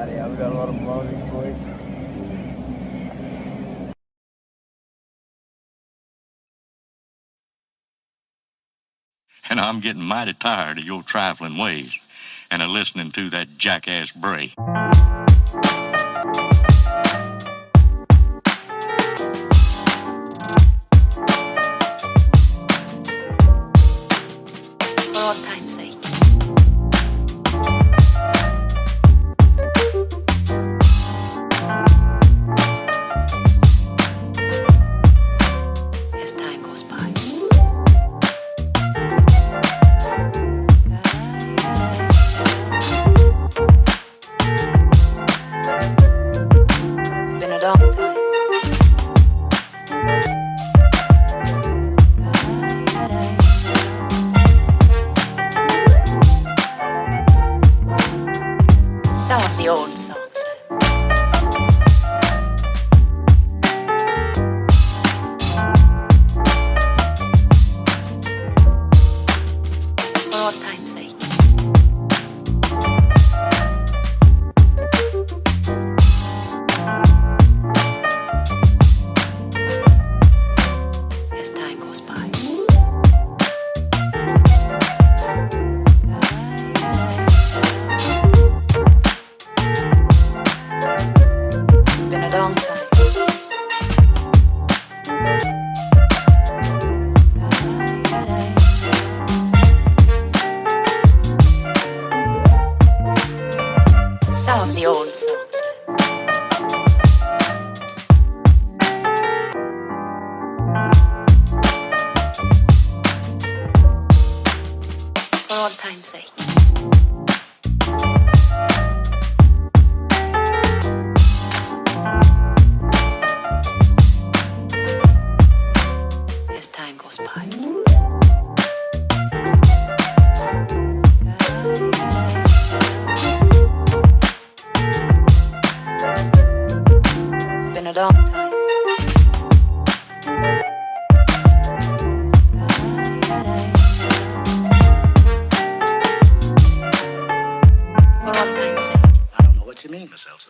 Yeah, we got a lot of loading, boys. And I'm getting mighty tired of your trifling ways and of listening to that jackass Bray. For all time's sake. As time goes by. It's been a long time. Some of the old songs. For all time's sake. As time goes by. It's been a long time. Some of the old songs. For all time's sake. As time goes by. It's been a long time. For all time's sake. I don't know what you mean, Miss Elsa.